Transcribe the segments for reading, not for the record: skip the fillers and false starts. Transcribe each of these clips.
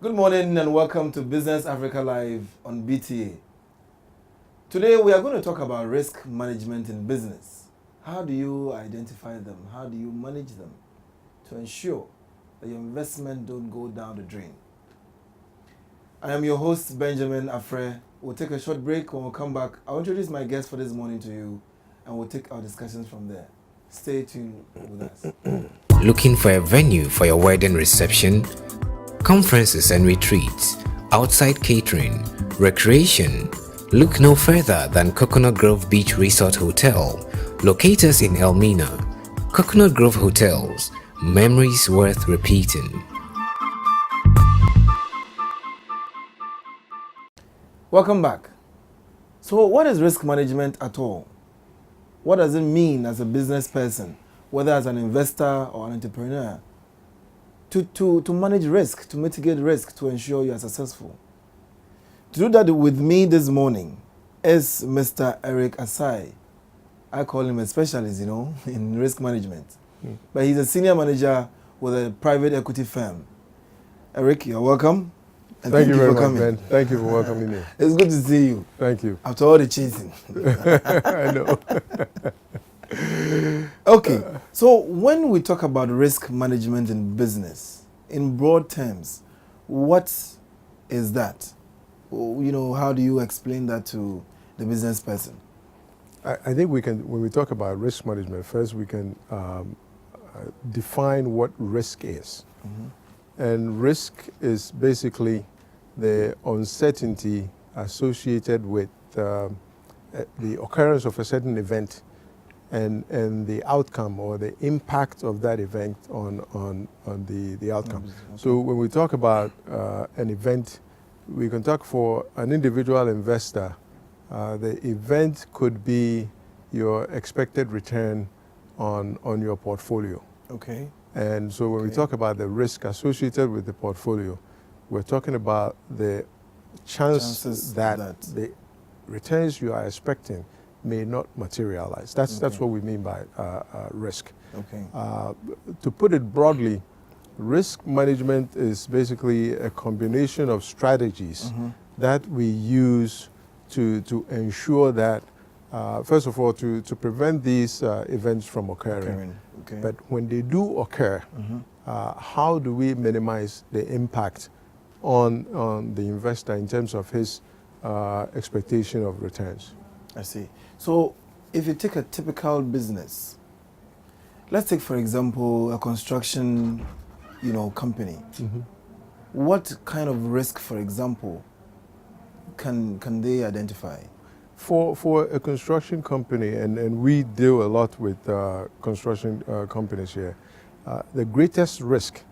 Good morning and welcome to Business Africa Live on BTA. Today we are going to talk about risk management in business. How do you identify them? How do you manage them to ensure that your investment don't go down the drain? I am your host, Benjamin Afre. We'll take a short break. When we come back, I'll introduce my guest for this morning to you and we'll take our discussions from there. Stay tuned with us. Looking for a venue for your wedding reception, conferences and retreats, outside catering, recreation? Look no further than Coconut Grove Beach Resort Hotel, located in Elmina. Coconut Grove Hotels, memories worth repeating. Welcome back. So what is risk management at all? What does it mean as a business person, whether as an investor or an entrepreneur, to manage risk, to mitigate risk, to ensure you are successful? To do that with me this morning is Mr. Eric Asai. I call him a specialist, in risk management. But he's a senior manager with a private equity firm. Eric, you're welcome. And thank you very much, Ben. Thank you for welcoming me. It's good to see you. Thank you. After all the chasing. I know. Okay, so when we talk about risk management in business, in broad terms, what is that? How do you explain that to the business person? I think when we talk about risk management, first we can define what risk is. Mm-hmm. And risk is basically the uncertainty associated with the occurrence of a certain event and the outcome or the impact of that event on the outcome. Okay. So when we talk about an event, we can talk for an individual investor. The event could be your expected return on your portfolio. Okay. And so when we talk about the risk associated with the portfolio, we're talking about the chances that the returns you are expecting may not materialize. That's what we mean by risk. Okay. To put it broadly, risk management is basically a combination of strategies that we use to ensure that, first of all, to prevent these events from occurring. Okay. But when they do occur, how do we minimize the impact on the investor in terms of his expectation of returns? I see. So if you take a typical business, let's take, for example, a construction, company. Mm-hmm. What kind of risk, for example, can they identify? For a construction company, and we deal a lot with construction companies here, the greatest risk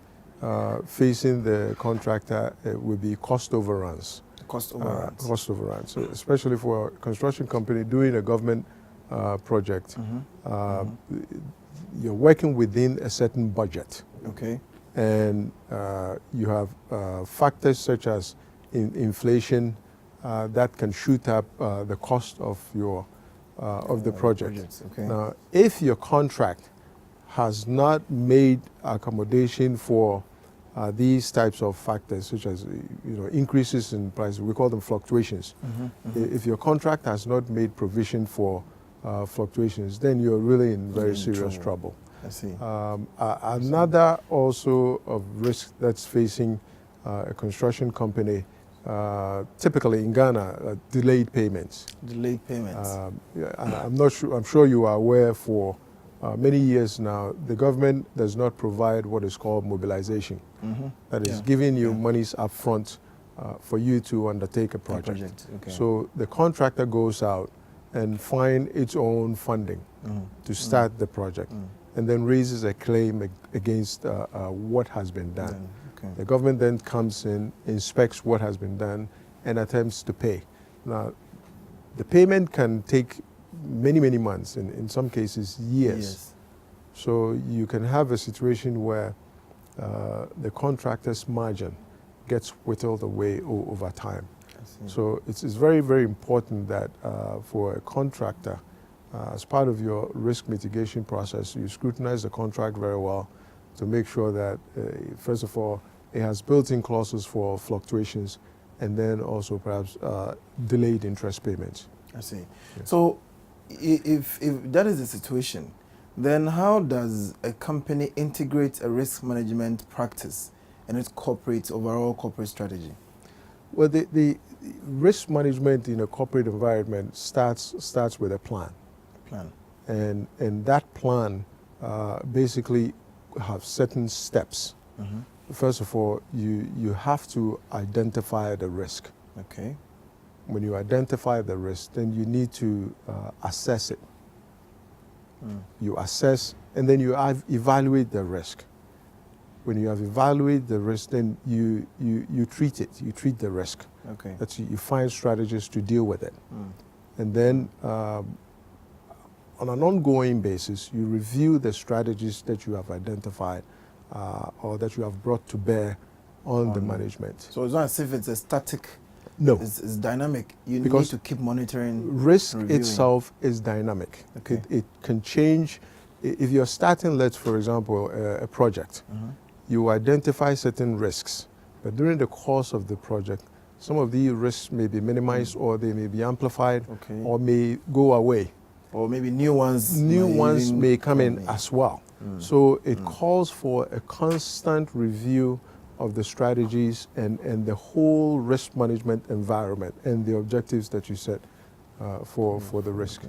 facing the contractor would be cost overruns. Cost overruns. Cost overruns. So especially for a construction company doing a government project, you're working within a certain budget. Okay. And you have factors such as inflation that can shoot up the cost of the project. Okay. Now, if your contract has not made accommodation for these types of factors, such as increases in prices, we call them fluctuations. If your contract has not made provision for fluctuations, then you're really in very serious trouble. I see. Another also of risk that's facing a construction company, typically in Ghana, delayed payments. Delayed payments. I'm sure you are aware for many years now, the government does not provide what is called mobilization. That is giving you monies up front for you to undertake a project. Okay. So the contractor goes out and finds its own funding to start the project and then raises a claim against what has been done. Okay. The government then comes in, inspects what has been done and attempts to pay. Now, the payment can take many, many months, in some cases years. So you can have a situation where the contractor's margin gets whittled away over time. So it's very, very important that for a contractor, as part of your risk mitigation process, you scrutinize the contract very well to make sure that, first of all, it has built-in clauses for fluctuations, and then also perhaps delayed interest payments. I see. Yes. So if that is the situation, then how does a company integrate a risk management practice in its overall corporate strategy? Well, the risk management in a corporate environment starts with a plan. And that plan basically have certain steps. Mm-hmm. First of all, you have to identify the risk. Okay. When you identify the risk, then you need to assess it. You assess, and then you evaluate the risk. When you have evaluated the risk, then you treat it. You treat the risk. Okay. That's, you find strategies to deal with it. And then on an ongoing basis, you review the strategies that you have identified or that you have brought to bear on the management. So it's not as if it's a static. No. It's dynamic. You Because need to keep monitoring. Risk reviewing. itself is dynamic. Okay. It can change. If you're starting, for example, a project, you identify certain risks, but during the course of the project, some of these risks may be minimized or they may be amplified or may go away. Or maybe new ones. New ones may come in as well. So it calls for a constant review of the strategies and the whole risk management environment and the objectives that you set for the risk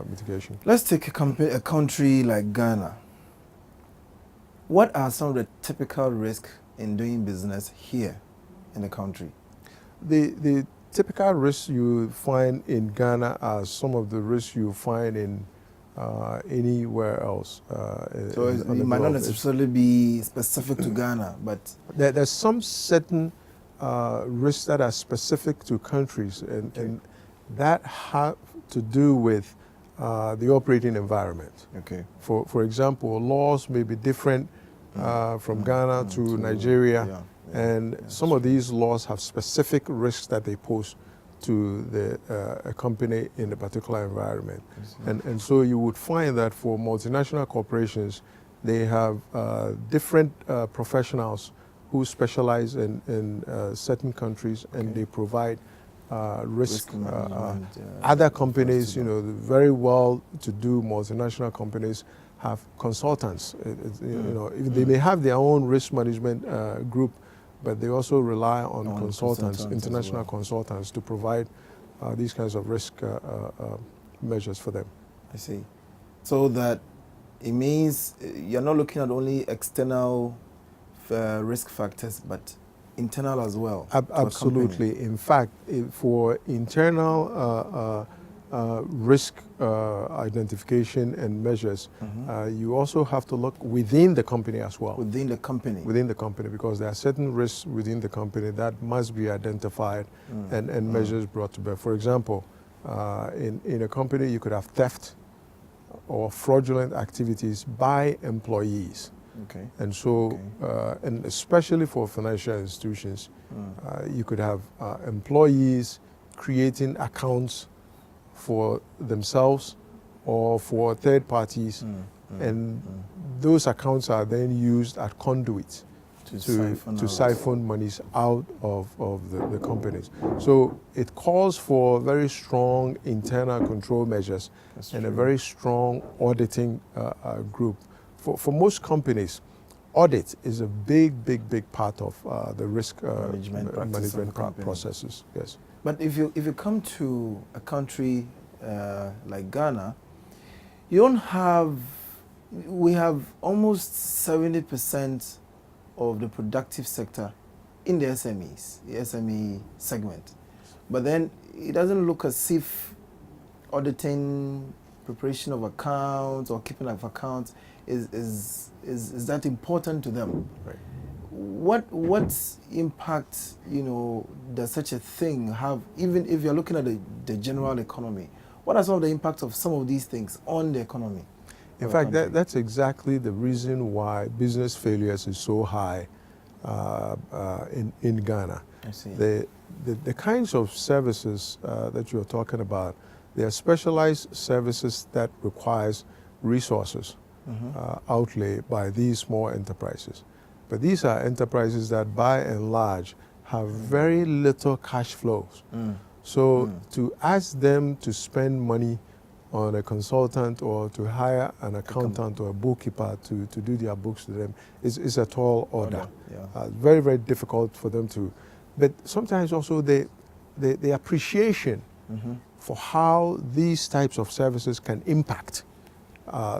mitigation. Let's take a country like Ghana. What are some of the typical risks in doing business here in the country? The typical risks you find in Ghana are some of the risks you find in anywhere else. So it might not necessarily be specific to Ghana, but there's some certain risks that are specific to countries, and that have to do with the operating environment. Okay. For example, laws may be different from Ghana to Nigeria, and some of these laws have specific risks that they pose to a company in a particular environment. And so you would find that for multinational corporations, they have different professionals who specialize in certain countries, and they provide risk other companies, the very well-to-do multinational companies have consultants. They may have their own risk management group, but they also rely on consultants, international consultants, to provide these kinds of risk measures for them. I see. So that it means you're not looking at only external risk factors, but internal as well. Absolutely. In fact, for internal risk identification and measures, you also have to look within the company as well. Within the company? Within the company, because there are certain risks within the company that must be identified and measures brought to bear. For example, in a company, you could have theft or fraudulent activities by employees. Okay. And so, and especially for financial institutions, you could have employees creating accounts for themselves or for third parties, and those accounts are then used as conduits to siphon monies out of the companies. So it calls for very strong internal control measures and a very strong auditing group. For most companies, audit is a big part of the risk management processes. Yes. But if you come to a country like Ghana, we have almost 70% of the productive sector in the SMEs, the SME segment. But then it doesn't look as if auditing, preparation of accounts or keeping of accounts is that important to them. Right. What impact, does such a thing have, even if you're looking at the general economy? What are some of the impacts of some of these things on the economy? In fact, that's exactly the reason why business failures is so high in Ghana. I see. The kinds of services that you're talking about, they are specialized services that requires resources outlay by these small enterprises. But these are enterprises that by and large have very little cash flows. So to ask them to spend money on a consultant or to hire an accountant or a bookkeeper to do their books to them is a tall order. Yeah. Very, very difficult for them to. But sometimes also the appreciation for how these types of services can impact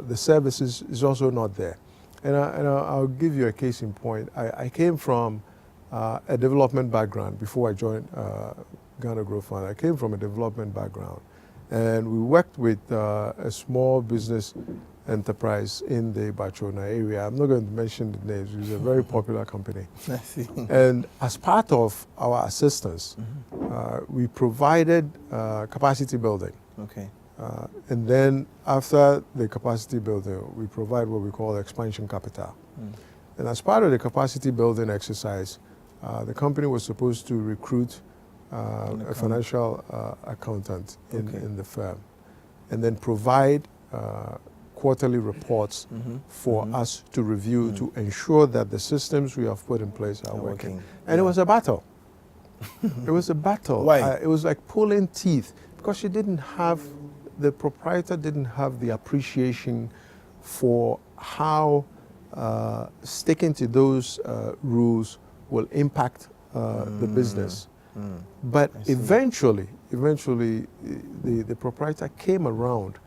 the services is also not there. And I'll give you a case in point. I came from a development background before I joined Ghana Growth Fund. I came from a development background, and we worked with a small business enterprise in the Bachona area. I'm not going to mention the names. It's a very popular company. I see. And as part of our assistance, we provided capacity building. Okay. And then after the capacity building, we provide what we call expansion capital. And as part of the capacity building exercise, the company was supposed to recruit a financial accountant in the firm, and then provide quarterly reports for us to review to ensure that the systems we have put in place are working. And it was a battle. It was a battle. Why? It was like pulling teeth, because the proprietor didn't have the appreciation for how sticking to those rules will impact the business. But eventually, the proprietor came around,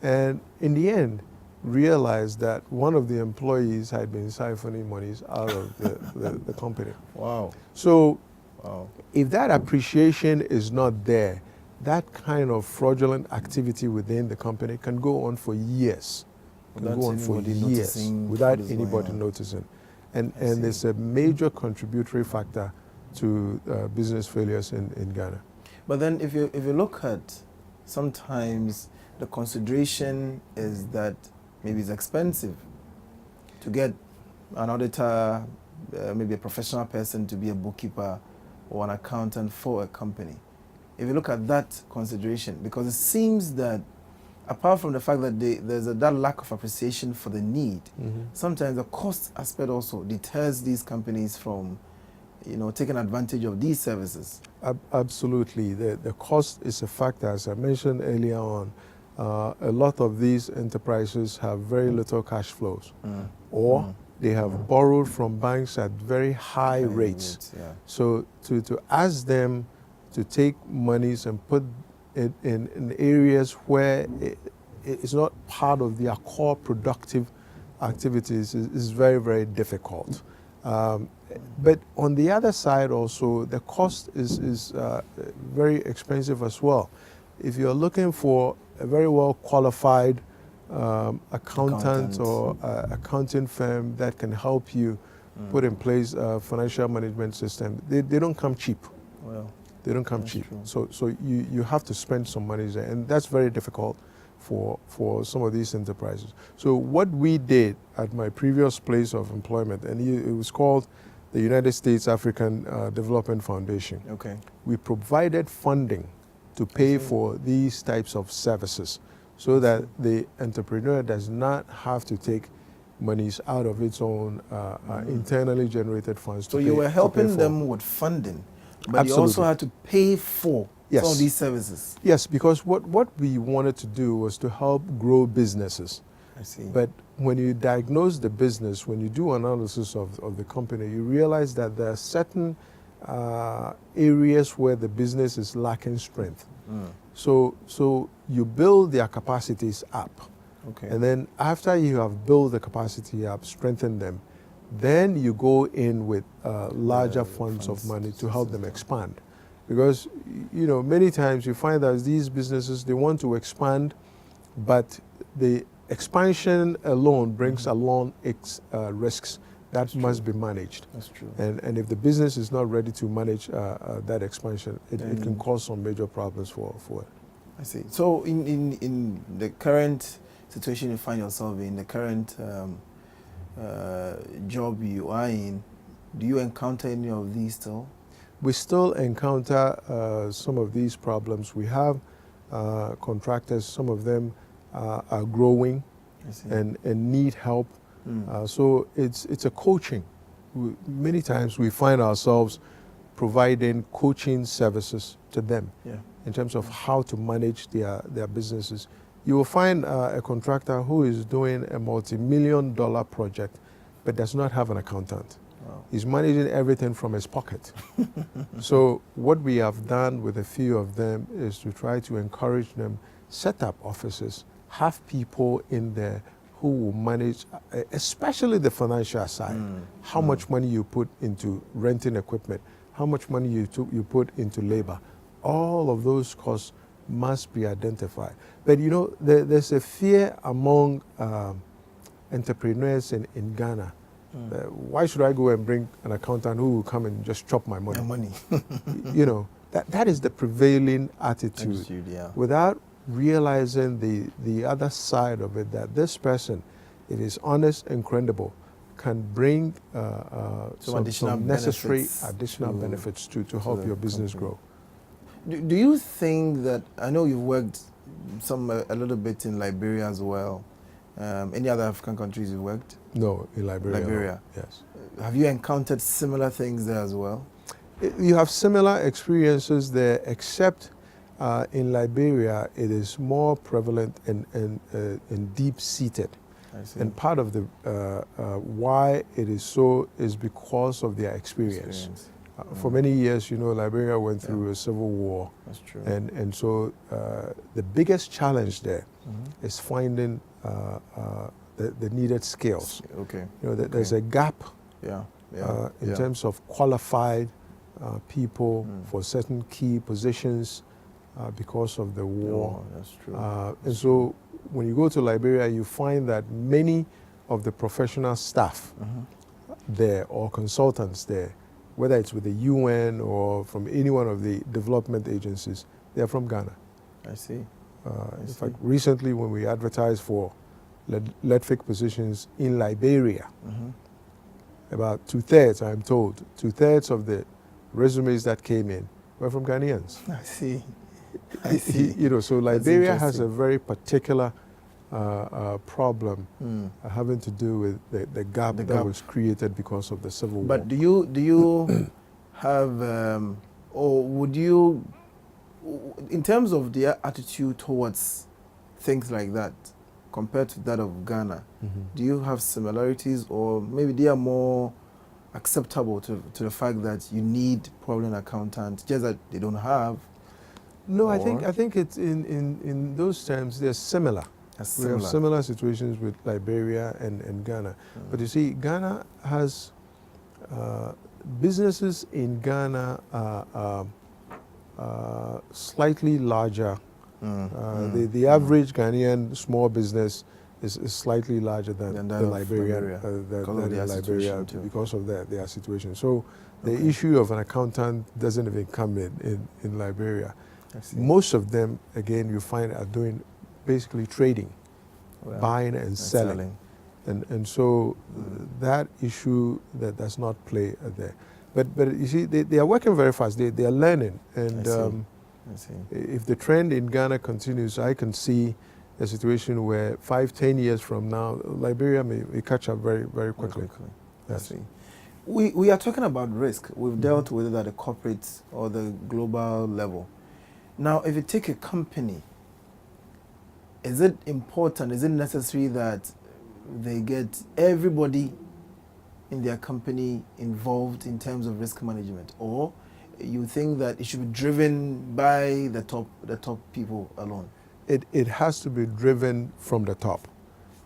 and in the end, realized that one of the employees had been siphoning monies out of the company. Wow. So, if that appreciation is not there, that kind of fraudulent activity within the company can go on for years. Without anybody noticing. And it's a major contributory factor to business failures in Ghana. But then if you look at, sometimes the consideration is that maybe it's expensive to get an auditor, maybe a professional person to be a bookkeeper or an accountant for a company. If you look at that consideration, because it seems that apart from the fact that there's that lack of appreciation for the need, sometimes the cost aspect also deters these companies from, taking advantage of these services. Absolutely. The cost is a factor. As I mentioned earlier on, a lot of these enterprises have very little cash flows, or they have borrowed from banks at very high rates. So to ask them to take monies and put it in areas where it's not part of their core productive activities is very, very difficult. But on the other side also, the cost is very expensive as well. If you're looking for a very well qualified accountant or accounting firm that can help you put in place a financial management system, they don't come cheap. Well, they don't come cheap. So you have to spend some money there, and that's very difficult for some of these enterprises. So what we did at my previous place of employment, and it was called the United States African Development Foundation. Okay. We provided funding to pay for these types of services, so that the entrepreneur does not have to take monies out of its own internally generated funds. So you were helping them with funding, but you also had to pay for some of these services. Yes, because what we wanted to do was to help grow businesses. I see. But when you diagnose the business, when you do analysis of the company, you realize that there are certain areas where the business is lacking strength. So you build their capacities up. Okay. And then after you have built the capacity up, strengthen them, then you go in with larger funds of money to help them expand. Because, many times you find that these businesses, they want to expand, but the expansion alone brings along risks that must be managed. That's true. And if the business is not ready to manage that expansion, it can cause some major problems for it. I see. So in the current situation you find yourself in, the current job you are in, do you encounter any of these still? We still encounter some of these problems. We have contractors, some of them are growing and need help. So it's a coaching. many times we find ourselves providing coaching services to them in terms of how to manage their businesses. You will find a contractor who is doing a multi-million-dollar project but does not have an accountant. Wow. He's managing everything from his pocket. So what we have done with a few of them is to try to encourage them, set up offices, have people in there who will manage, especially the financial side, how much money you put into renting equipment, how much money you put into labor. All of those costs must be identified. But you know, there's a fear among entrepreneurs in Ghana. Why should I go and bring an accountant who will come and just chop my money? Your money. You know, that is the prevailing attitude. Without realizing the other side of it, that this person, if he's honest and credible, can bring some necessary additional benefits to help your business grow. Do you think that, I know you've worked a little bit in Liberia as well. Any other African countries you've worked? No, in Liberia. Liberia? Yes. Have you encountered similar things there as well? You have similar experiences there, except in Liberia it is more prevalent and deep-seated. I see. And part of the why it is so is because of their experience. For many years, you know, Liberia went through a civil war. That's true. And so the biggest challenge there is finding the needed skills. Okay. You know, there's a gap in terms of qualified people for certain key positions because of the war. That's true. And so when you go to Liberia, you find that many of the professional staff there or consultants there, whether it's with the UN or from any one of the development agencies, they're from Ghana. I see. In fact, recently when we advertised for LEDFIC positions in Liberia, about 2/3, I'm told, 2/3 of the resumes that came in were from Ghanaians. I see. I see. You know, so Liberia has a very particular problem having to do with the gap that was created because of the civil war. But do you have, or would you, in terms of their attitude towards things like that, compared to that of Ghana, do you have similarities, or maybe they are more acceptable to the fact that you need probably an accountant, just that they don't have? No, I think it's in those terms they're similar. We have similar situations with Liberia and Ghana. But you see, Ghana has businesses in Ghana are slightly larger. The average Ghanaian small business is slightly larger than Liberia because of their situation. So the issue of an accountant doesn't even come in Liberia. Most of them, again, you find are doing basically trading, buying and selling. And so that issue that does not play there. But you see, they are working very fast. They are learning. And I see. If the trend in Ghana continues, I can see a situation where 5-10 years from now, Liberia may catch up very, very quickly. Yes. I see. We are talking about risk. We've dealt with it at the corporate or the global level. Now, if you take a company, is it important, is it necessary that they get everybody in their company involved in terms of risk management? Or you think that it should be driven by the top people alone? It has to be driven from the top.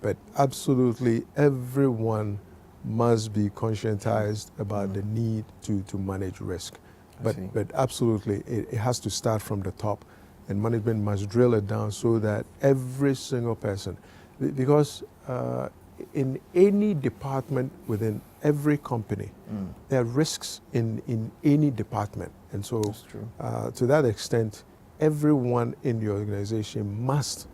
But absolutely everyone must be conscientized about the need to manage risk. But absolutely, it has to start from the top, and management must drill it down so that every single person, because in any department within every company, there are risks in any department. And so to that extent, everyone in the organization must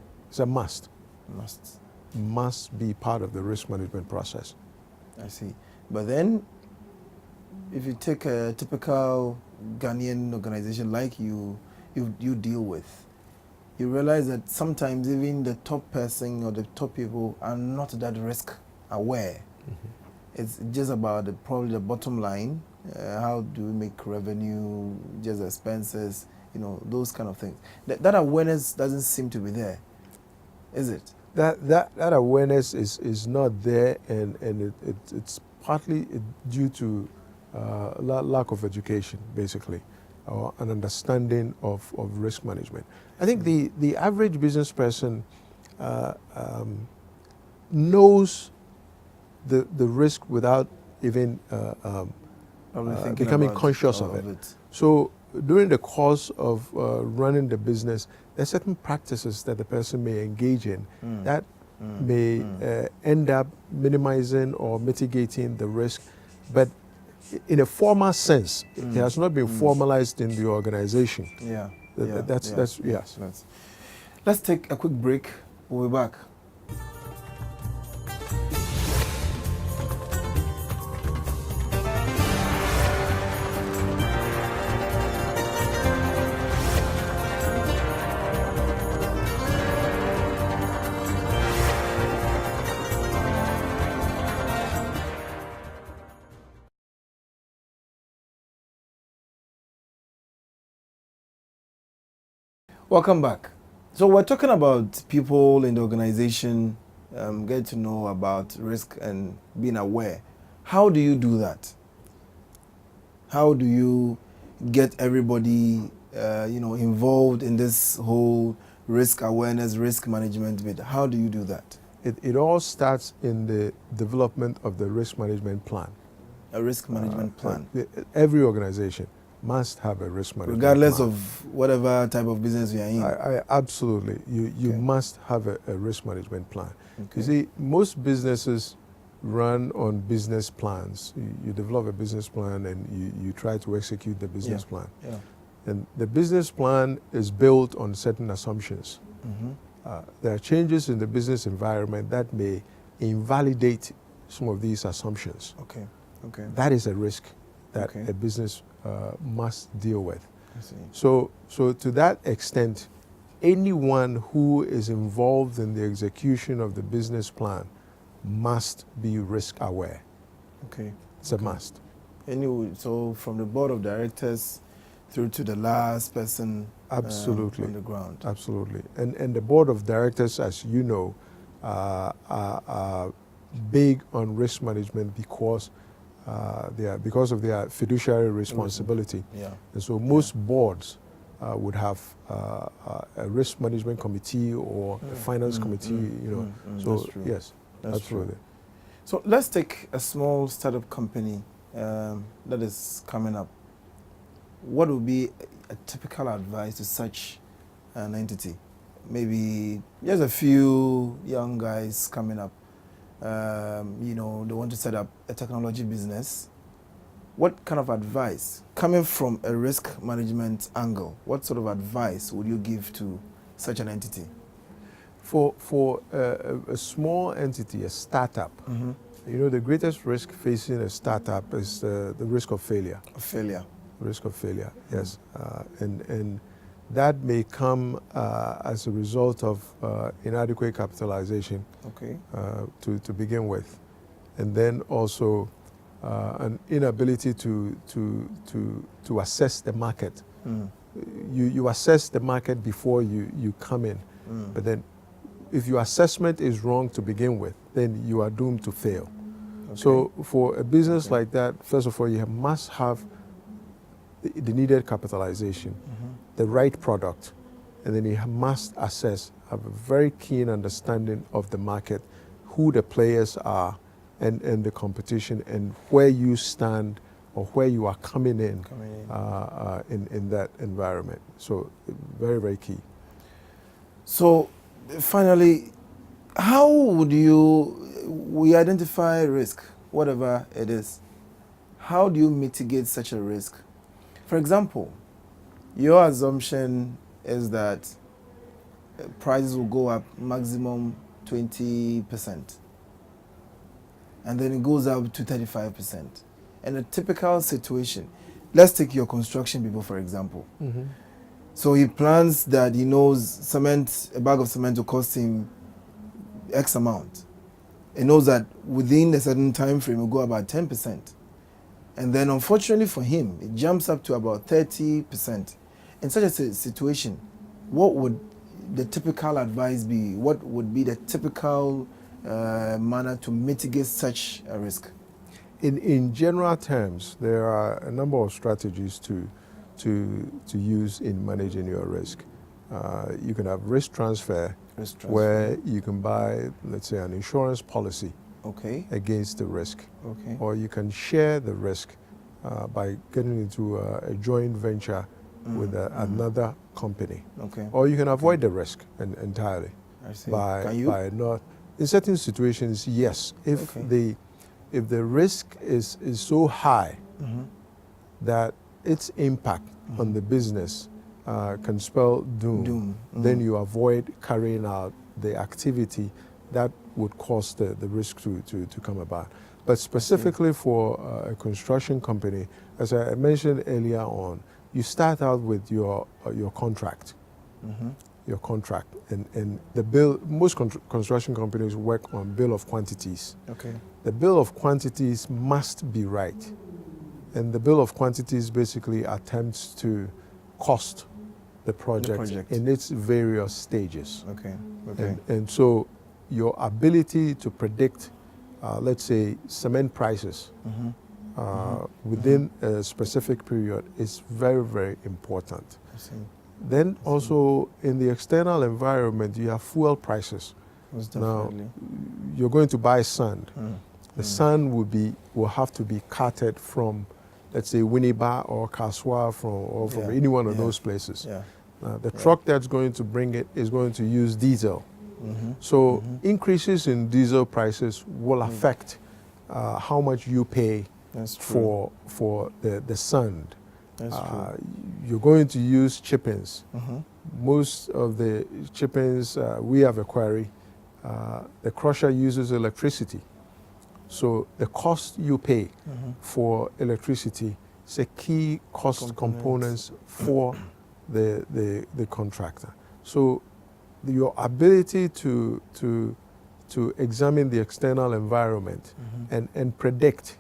be part of the risk management process. I see. But then, if you take a typical Ghanaian organization like you deal with, you realize that sometimes even the top person or the top people are not that risk aware. it's just about probably the bottom line. How do we make revenue, just expenses, those kind of things. That awareness doesn't seem to be there, is it? That awareness is not there, and it's partly due to lack of education, basically, or an understanding of risk management. I think the average business person knows the risk without even becoming conscious of it. So during the course of running the business, there are certain practices that the person may engage in that may end up minimizing or mitigating the risk, but in a formal sense, it has not been formalized in the organization. Yes. Let's take a quick break. We'll be back. Welcome back. So we're talking about people in the organization getting to know about risk and being aware. How do you do that? How do you get everybody involved in this whole risk awareness, risk management bit? How do you do that? It all starts in the development of the risk management plan. A risk management plan. Every organization must have a risk management regardless plan. of whatever type of business you are in. Absolutely. You must have a risk management plan. Okay. You see, most businesses run on business plans. You develop a business plan and you try to execute the business plan. Yeah. And the business plan is built on certain assumptions. There are changes in the business environment that may invalidate some of these assumptions. Okay. That is a risk that a business must deal with. I see. So to that extent, anyone who is involved in the execution of the business plan must be risk aware. Okay. It's a must. Anyway, so from the board of directors through to the last person absolutely on the ground. Absolutely. And the board of directors, as you know, are big on risk management because of their fiduciary responsibility. Yeah. And so most boards would have a risk management committee or a finance committee, So that's true. Yes, that's absolutely. True. So let's take a small startup company that is coming up. What would be a typical advice to such an entity? Maybe just a few young guys coming up. They want to set up a technology business. What kind of advice, coming from a risk management angle, what sort of advice would you give to such an entity? For a small entity, a startup, the greatest risk facing a startup is the risk of failure. Risk of failure, yes. And that may come as a result of inadequate capitalization to begin with. And then also an inability to assess the market. You assess the market before you come in. But then if your assessment is wrong to begin with, then you are doomed to fail. So for a business like that, first of all, you must have the needed capitalization, the right product, and then you must have a very keen understanding of the market, who the players are, and the competition, and where you stand or where you are coming in that environment. So very, very key. So finally, how would we identify risk, whatever it is? How do you mitigate such a risk? For example, your assumption is that prices will go up maximum 20%. And then it goes up to 35%. In a typical situation, let's take your construction people, for example. So he plans that he knows a bag of cement will cost him X amount. it knows that within a certain time frame, it will go about 10%. And then, unfortunately for him, it jumps up to about 30%. In such a situation, what would the typical advice be? What would be the typical manner to mitigate such a risk? In general terms, there are a number of strategies to use in managing your risk. You can have risk transfer, where you can buy, let's say, an insurance policy against the risk. Or you can share the risk by getting into a joint venture with another company. Or you can avoid the risk entirely by not. In certain situations, yes. If the risk is so high that its impact on the business can spell doom. Then you avoid carrying out the activity that would cause the risk to come about. But specifically for a construction company, as I mentioned earlier on, you start out with your contract. Your contract, and the bill. Most construction companies work on bill of quantities. The bill of quantities must be right, and the bill of quantities basically attempts to cost the project in its various stages. And so your ability to predict, let's say, cement prices within a specific period is very, very important. Then also in the external environment, you have fuel prices. Now, you're going to buy sand. The sand will have to be carted from, let's say, Winneba or Kaswa from any one of those places. The truck that's going to bring it is going to use diesel. So increases in diesel prices will affect how much you pay for the sand. You're going to use chippings. Most of the chippings, we have a quarry. The crusher uses electricity. So the cost you pay for electricity is a key cost component for the contractor. So your ability to examine the external environment and predict,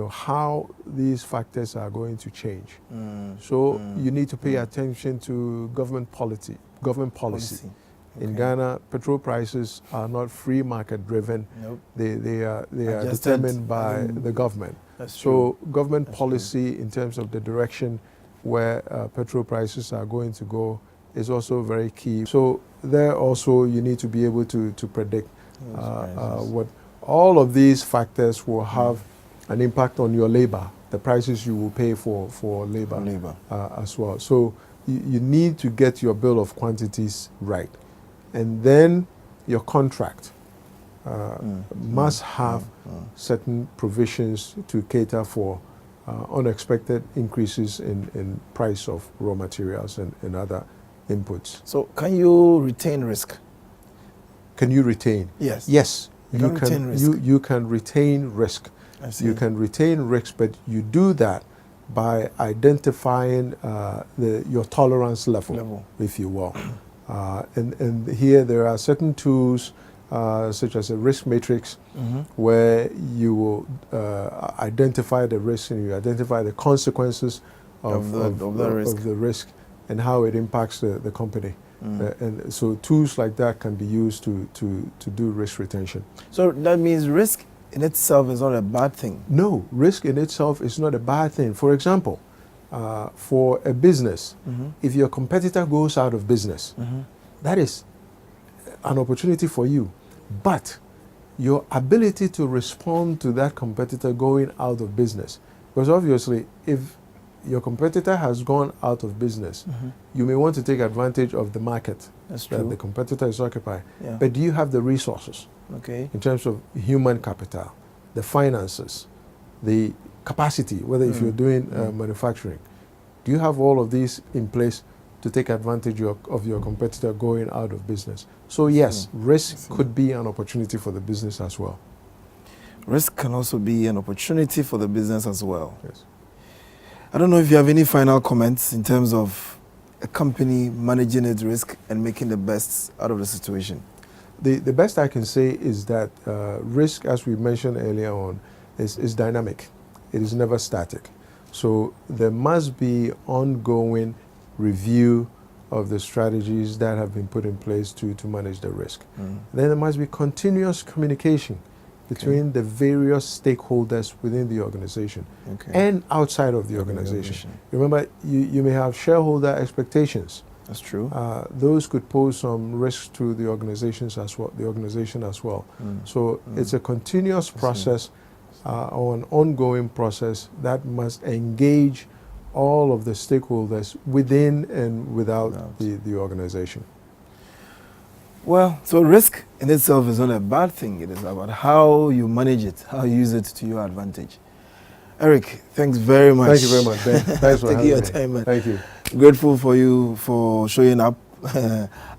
how these factors are going to change. So you need to pay attention to government policy. In Ghana, petrol prices are not free market driven. They are determined by the government. So government policy in terms of the direction where petrol prices are going to go is also very key. So there also you need to be able to predict what all of these factors will have an impact on your labor, the prices you will pay for labor as well. So you need to get your bill of quantities right. And then your contract must have certain provisions to cater for unexpected increases in price of raw materials and other inputs. So can you retain risk? Can you retain? Yes. Yes. You can retain risk. You can retain risk, but you do that by identifying your tolerance level, if you will. And here there are certain tools such as a risk matrix where you will identify the risk and you identify the consequences of the risk and how it impacts the company. And so tools like that can be used to do risk retention. So that means risk in itself is not a bad thing? No, risk in itself is not a bad thing. For example, for a business, if your competitor goes out of business, that is an opportunity for you. But your ability to respond to that competitor going out of business, because obviously if your competitor has gone out of business, you may want to take advantage of the market that the competitor is occupying. But do you have the resources in terms of human capital, the finances, the capacity, whether if you're doing manufacturing? Do you have all of these in place to take advantage of your competitor going out of business? So yes, risk could be an opportunity for the business as well. Risk can also be an opportunity for the business as well. Yes. I don't know if you have any final comments in terms of a company managing its risk and making the best out of the situation. the best I can say is that risk, as we mentioned earlier on, is dynamic. It is never static. So there must be ongoing review of the strategies that have been put in place to manage the risk. Then there must be continuous communication between the various stakeholders within the organization and outside of the organization. Remember, you may have shareholder expectations. That's true. Those could pose some risks to the organizations as well. So it's a continuous process, or an ongoing process that must engage all of the stakeholders within and without the organization. Well, so risk in itself is not a bad thing. It is about how you manage it, how you use it to your advantage. Eric, thanks very much. Thank you very much, Ben. Thanks for having your me. time, man. Thank you. Grateful for you for showing up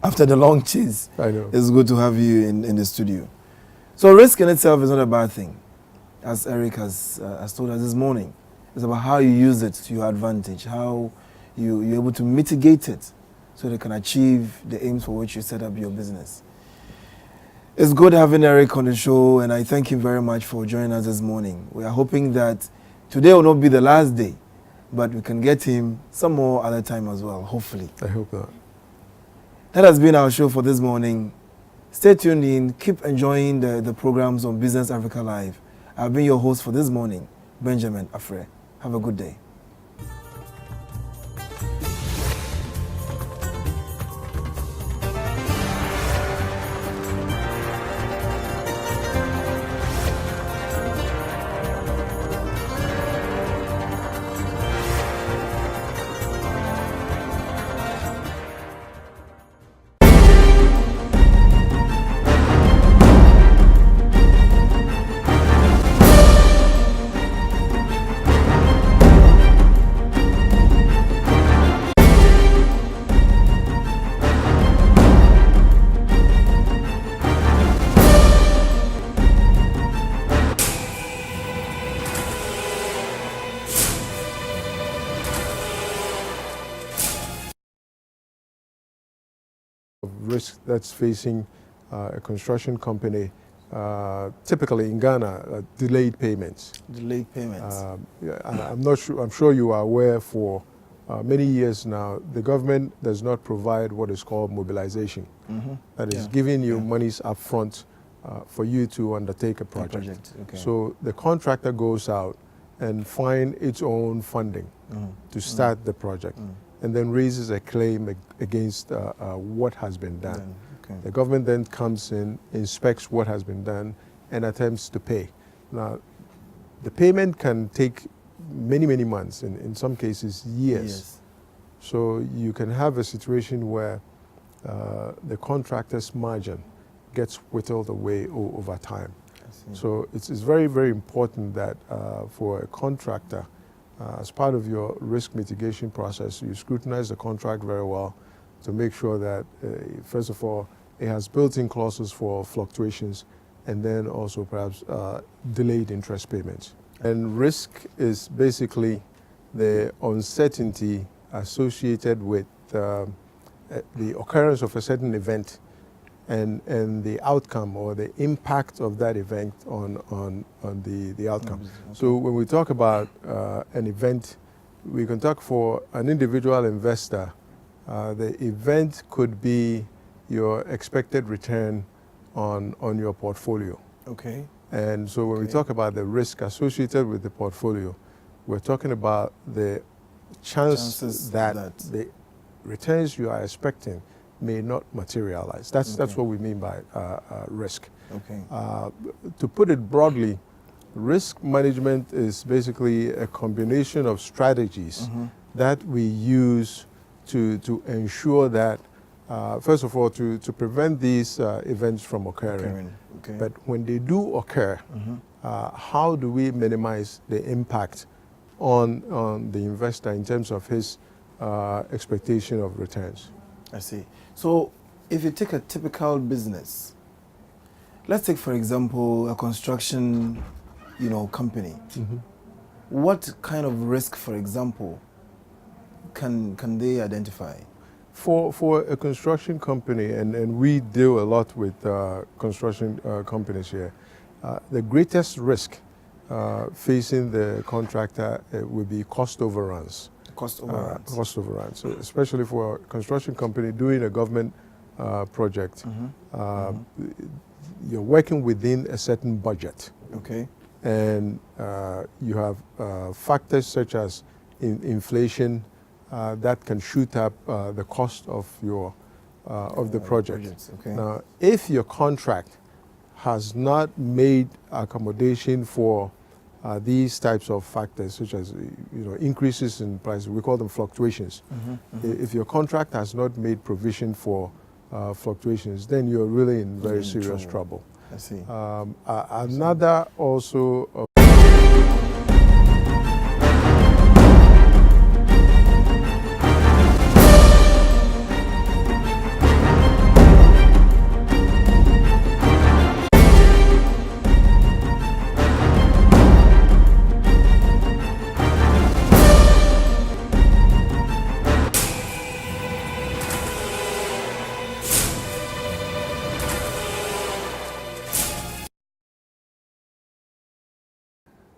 after the long chase. I know. It's good to have you in the studio. So risk in itself is not a bad thing, as Eric has told us this morning. It's about how you use it to your advantage, how you're able to mitigate it so they can achieve the aims for which you set up your business. It's good having Eric on the show, and I thank him very much for joining us this morning. We are hoping that today will not be the last day, but we can get him some more other time as well, hopefully. I hope not. That has been our show for this morning. Stay tuned in. Keep enjoying the programs on Business Africa Live. I've been your host for this morning, Benjamin Afre. Have a good day. Risk that's facing a construction company, typically in Ghana, delayed payments. Delayed payments. I'm sure you are aware for many years now, the government does not provide what is called mobilization. That is giving you monies up front for you to undertake a project. So the contractor goes out and finds its own funding to start the project, and then raises a claim against what has been done. The government then comes in, inspects what has been done, and attempts to pay. Now, the payment can take many, many months, in some cases years. So you can have a situation where the contractor's margin gets whittled away over time. So it's very, very important that for a contractor, as part of your risk mitigation process, you scrutinize the contract very well to make sure that, first of all, it has built-in clauses for fluctuations, and then also perhaps delayed interest payments. And risk is basically the uncertainty associated with the occurrence of a certain event and the outcome or the impact of that event on the outcome. So when we talk about an event, we can talk for an individual investor. The event could be your expected return on your portfolio. And so when we talk about the risk associated with the portfolio, we're talking about the chances that the returns you are expecting may not materialize. That's what we mean by risk. To put it broadly, risk management is basically a combination of strategies that we use to ensure that, first of all, to prevent these events from occurring. But when they do occur, how do we minimize the impact on the investor in terms of his expectation of returns? I see. So if you take a typical business, let's take, for example, a construction, company. What kind of risk, for example, can they identify? For a construction company, and we deal a lot with construction companies here, the greatest risk facing the contractor would be cost overruns. Cost overruns. Cost overruns, so especially for a construction company doing a government project. You're working within a certain budget. Okay. And you have factors such as inflation that can shoot up the cost of your of the project. Okay. Now, if your contract has not made accommodation for these types of factors, such as increases in price, we call them fluctuations. If your contract has not made provision for fluctuations, then you're really in very serious trouble. I see. Another also.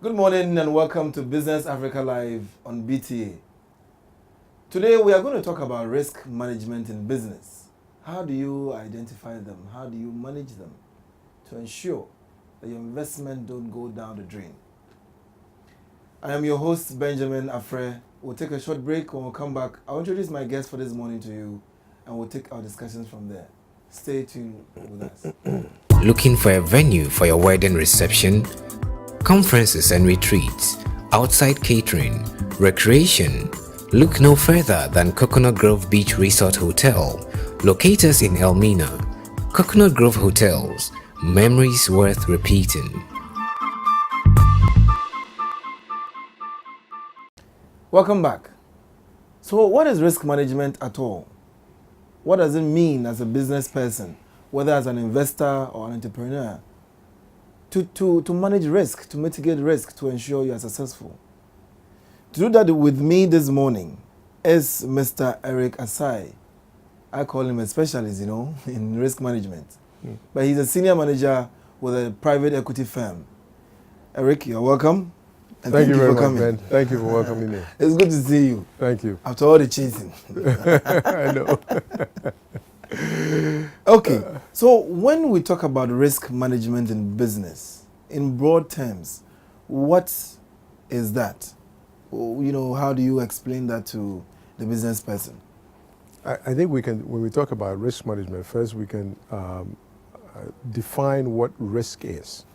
Good morning and welcome to Business Africa Live on BTA. Today we are going to talk about risk management in business. How do you identify them? How do you manage them to ensure that your investment don't go down the drain? I am your host, Benjamin Afre. We'll take a short break. When we come back, I'll introduce my guest for this morning to you and we'll take our discussions from there. Stay tuned with us. Looking for a venue for your wedding reception? Conferences and retreats, outside catering, recreation? Look no further than Coconut Grove Beach Resort Hotel, located in Elmina. Coconut Grove Hotels, memories worth repeating. Welcome back. So what is risk management at all? What does it mean as a business person, whether as an investor or an entrepreneur? To manage risk, to mitigate risk, to ensure you are successful. To do that with me this morning is Mr. Eric Asai. I call him a specialist, in risk management. But he's a senior manager with a private equity firm. Eric, you're welcome. And thank you very for much, coming. Ben. Thank you for welcoming me. It's good to see you. Thank you. After all the chasing. I know. Okay, so when we talk about risk management in business, in broad terms, what is that? How do you explain that to the business person? I think we can, when we talk about risk management, first we can define what risk is.